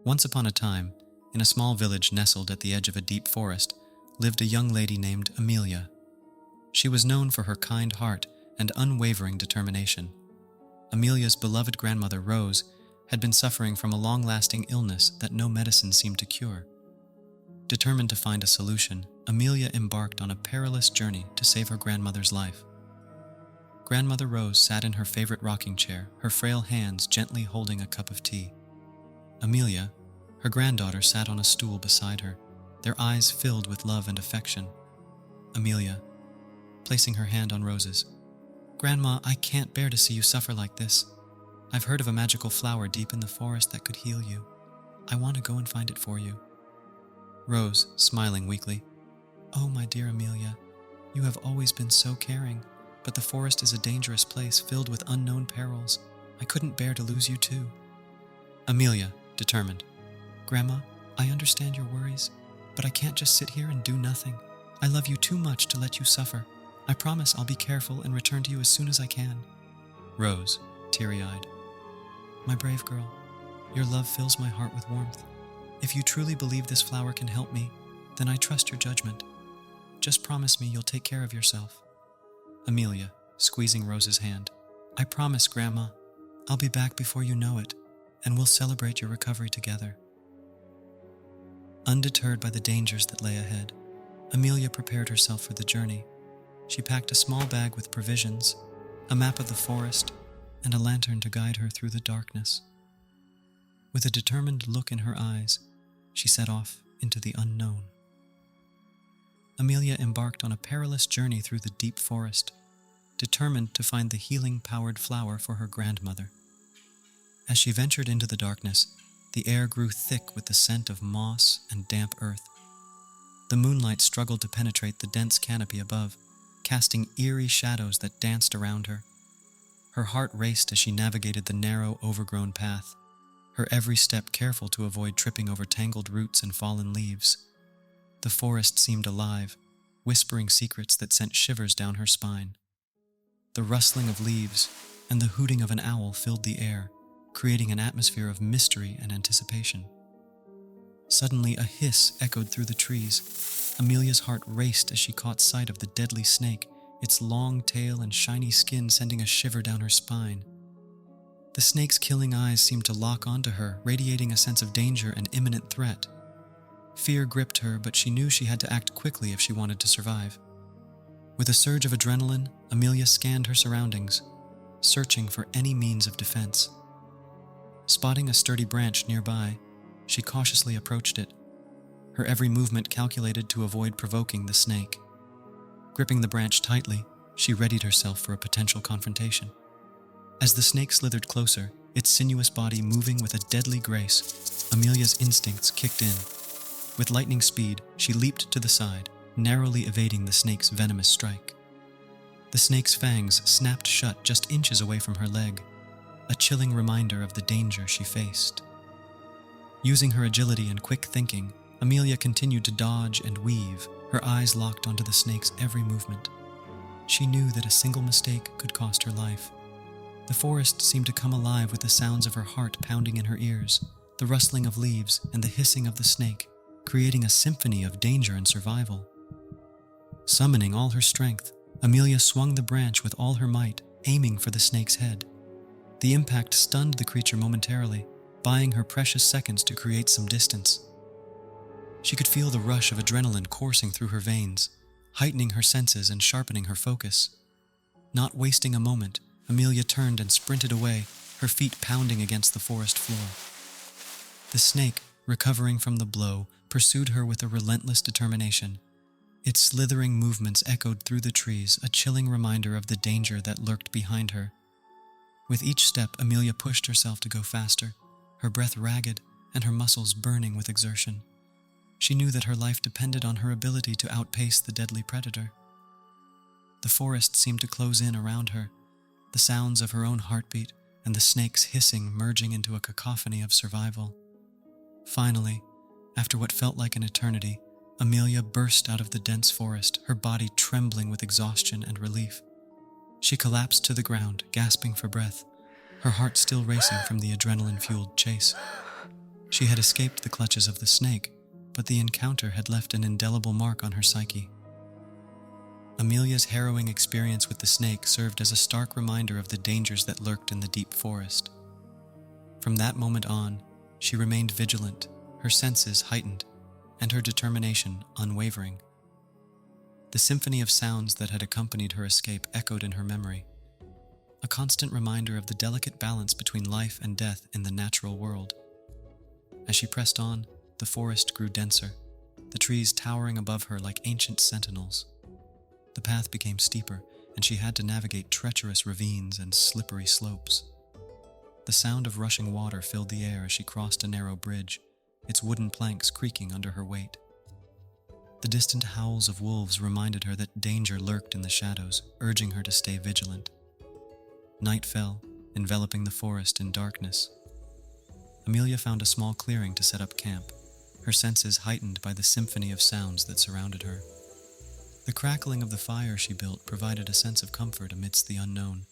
Once upon a time, in a small village nestled at the edge of a deep forest, lived a young lady named Amelia. She was known for her kind heart and unwavering determination. Amelia's beloved grandmother, Rose, had been suffering from a long-lasting illness that no medicine seemed to cure. Determined to find a solution, Amelia embarked on a perilous journey to save her grandmother's life. Grandmother Rose sat in her favorite rocking chair, her frail hands gently holding a cup of tea. Amelia, her granddaughter, sat on a stool beside her, their eyes filled with love and affection. Amelia, placing her hand on Rose's, "Grandma, I can't bear to see you suffer like this. I've heard of a magical flower deep in the forest that could heal you. I want to go and find it for you." Rose, smiling weakly, "Oh, my dear Amelia, you have always been so caring, but the forest is a dangerous place filled with unknown perils. I couldn't bear to lose you too." Amelia, determined, "Grandma, I understand your worries, but I can't just sit here and do nothing. I love you too much to let you suffer. I promise I'll be careful and return to you as soon as I can." Rose, teary-eyed, "My brave girl, your love fills my heart with warmth. If you truly believe this flower can help me, then I trust your judgment. Just promise me you'll take care of yourself." Amelia, squeezing Rose's hand, "I promise, Grandma. I'll be back before you know it, and we'll celebrate your recovery together." Undeterred by the dangers that lay ahead, Amelia prepared herself for the journey. She packed a small bag with provisions, a map of the forest, and a lantern to guide her through the darkness. With a determined look in her eyes, she set off into the unknown. Amelia embarked on a perilous journey through the deep forest, determined to find the healing-powered flower for her grandmother. As she ventured into the darkness, the air grew thick with the scent of moss and damp earth. The moonlight struggled to penetrate the dense canopy above, casting eerie shadows that danced around her. Her heart raced as she navigated the narrow, overgrown path, her every step careful to avoid tripping over tangled roots and fallen leaves. The forest seemed alive, whispering secrets that sent shivers down her spine. The rustling of leaves and the hooting of an owl filled the air, creating an atmosphere of mystery and anticipation. Suddenly, a hiss echoed through the trees. Amelia's heart raced as she caught sight of the deadly snake, its long tail and shiny skin sending a shiver down her spine. The snake's killing eyes seemed to lock onto her, radiating a sense of danger and imminent threat. Fear gripped her, but she knew she had to act quickly if she wanted to survive. With a surge of adrenaline, Amelia scanned her surroundings, searching for any means of defense. Spotting a sturdy branch nearby, she cautiously approached it, her every movement calculated to avoid provoking the snake. Gripping the branch tightly, she readied herself for a potential confrontation. As the snake slithered closer, its sinuous body moving with a deadly grace, Amelia's instincts kicked in. With lightning speed, she leaped to the side, narrowly evading the snake's venomous strike. The snake's fangs snapped shut just inches away from her leg, a chilling reminder of the danger she faced. Using her agility and quick thinking, Amelia continued to dodge and weave, her eyes locked onto the snake's every movement. She knew that a single mistake could cost her life. The forest seemed to come alive with the sounds of her heart pounding in her ears, the rustling of leaves and the hissing of the snake, creating a symphony of danger and survival. Summoning all her strength, Amelia swung the branch with all her might, aiming for the snake's head. The impact stunned the creature momentarily, buying her precious seconds to create some distance. She could feel the rush of adrenaline coursing through her veins, heightening her senses and sharpening her focus. Not wasting a moment, Amelia turned and sprinted away, her feet pounding against the forest floor. The snake, recovering from the blow, pursued her with a relentless determination. Its slithering movements echoed through the trees, a chilling reminder of the danger that lurked behind her. With each step, Amelia pushed herself to go faster, her breath ragged and her muscles burning with exertion. She knew that her life depended on her ability to outpace the deadly predator. The forest seemed to close in around her, the sounds of her own heartbeat and the snake's hissing merging into a cacophony of survival. Finally, after what felt like an eternity, Amelia burst out of the dense forest, her body trembling with exhaustion and relief. She collapsed to the ground, gasping for breath, her heart still racing from the adrenaline-fueled chase. She had escaped the clutches of the snake, but the encounter had left an indelible mark on her psyche. Amelia's harrowing experience with the snake served as a stark reminder of the dangers that lurked in the deep forest. From that moment on, she remained vigilant, her senses heightened, and her determination unwavering. The symphony of sounds that had accompanied her escape echoed in her memory, a constant reminder of the delicate balance between life and death in the natural world. As she pressed on, the forest grew denser, the trees towering above her like ancient sentinels. The path became steeper, and she had to navigate treacherous ravines and slippery slopes. The sound of rushing water filled the air as she crossed a narrow bridge, its wooden planks creaking under her weight. The distant howls of wolves reminded her that danger lurked in the shadows, urging her to stay vigilant. Night fell, enveloping the forest in darkness. Amelia found a small clearing to set up camp, her senses heightened by the symphony of sounds that surrounded her. The crackling of the fire she built provided a sense of comfort amidst the unknown.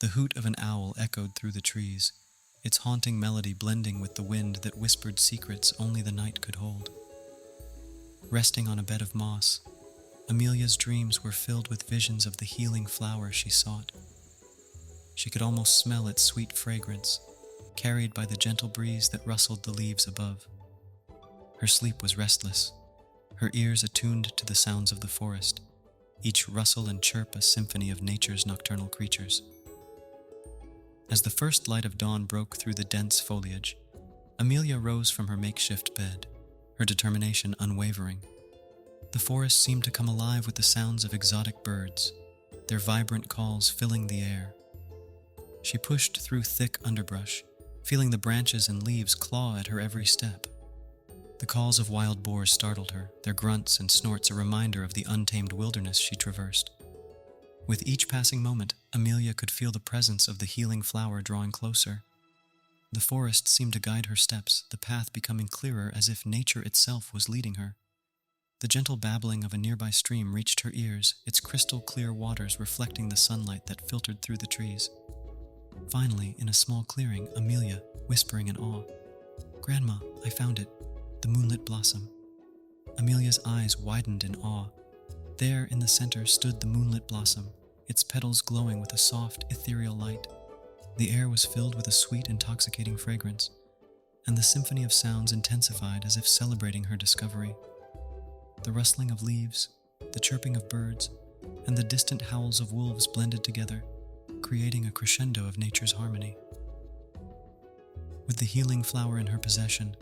The hoot of an owl echoed through the trees, its haunting melody blending with the wind that whispered secrets only the night could hold. Resting on a bed of moss, Amelia's dreams were filled with visions of the healing flower she sought. She could almost smell its sweet fragrance, carried by the gentle breeze that rustled the leaves above. Her sleep was restless, her ears attuned to the sounds of the forest, each rustle and chirp a symphony of nature's nocturnal creatures. As the first light of dawn broke through the dense foliage, Amelia rose from her makeshift bed, her determination unwavering. The forest seemed to come alive with the sounds of exotic birds, their vibrant calls filling the air. She pushed through thick underbrush, feeling the branches and leaves claw at her every step. The calls of wild boars startled her, their grunts and snorts a reminder of the untamed wilderness she traversed. With each passing moment, Amelia could feel the presence of the healing flower drawing closer. The forest seemed to guide her steps, the path becoming clearer as if nature itself was leading her. The gentle babbling of a nearby stream reached her ears, its crystal-clear waters reflecting the sunlight that filtered through the trees. Finally, in a small clearing, Amelia, whispering in awe, "Grandma, I found it, the Moonlit Blossom." Amelia's eyes widened in awe. There in the center stood the Moonlit Blossom, its petals glowing with a soft, ethereal light. The air was filled with a sweet, intoxicating fragrance, and the symphony of sounds intensified as if celebrating her discovery. The rustling of leaves, the chirping of birds, and the distant howls of wolves blended together, creating a crescendo of nature's harmony. With the healing flower in her possession,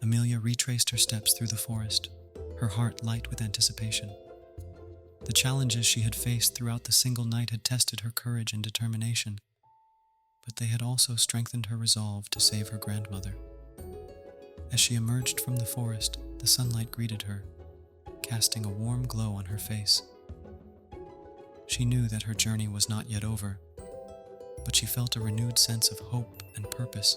Amelia retraced her steps through the forest, her heart light with anticipation. The challenges she had faced throughout the single night had tested her courage and determination, but they had also strengthened her resolve to save her grandmother. As she emerged from the forest, the sunlight greeted her, casting a warm glow on her face. She knew that her journey was not yet over, but she felt a renewed sense of hope and purpose,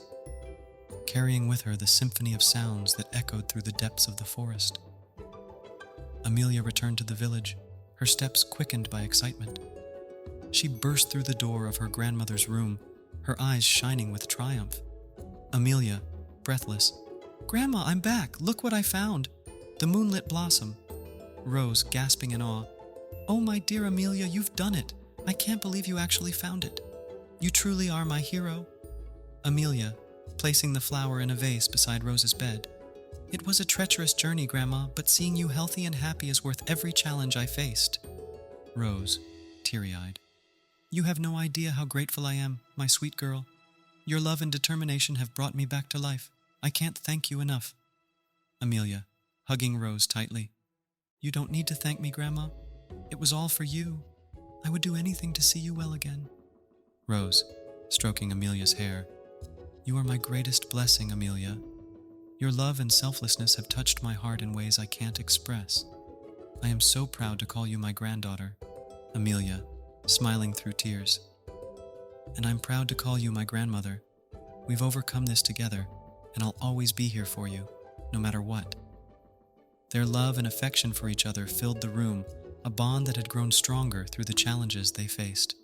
carrying with her the symphony of sounds that echoed through the depths of the forest. Amelia returned to the village, her steps quickened by excitement. She burst through the door of her grandmother's room, her eyes shining with triumph. Amelia, breathless, "Grandma, I'm back! Look what I found! The Moonlit Blossom!" Rose, gasping in awe, "Oh, my dear Amelia, you've done it! I can't believe you actually found it! You truly are my hero!" Amelia, placing the flower in a vase beside Rose's bed, "It was a treacherous journey, Grandma, but seeing you healthy and happy is worth every challenge I faced." Rose, teary-eyed, "You have no idea how grateful I am, my sweet girl. Your love and determination have brought me back to life. I can't thank you enough." Amelia, hugging Rose tightly, "You don't need to thank me, Grandma. It was all for you. I would do anything to see you well again." Rose, stroking Amelia's hair, "You are my greatest blessing, Amelia. Your love and selflessness have touched my heart in ways I can't express. I am so proud to call you my granddaughter." Amelia, smiling through tears, "And I'm proud to call you my grandmother. We've overcome this together, and I'll always be here for you, no matter what." Their love and affection for each other filled the room, a bond that had grown stronger through the challenges they faced.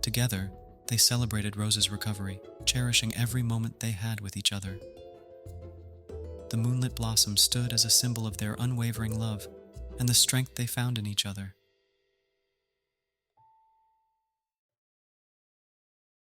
Together, they celebrated Rose's recovery, cherishing every moment they had with each other. the Moonlit Blossom stood as a symbol of their unwavering love and the strength they found in each other.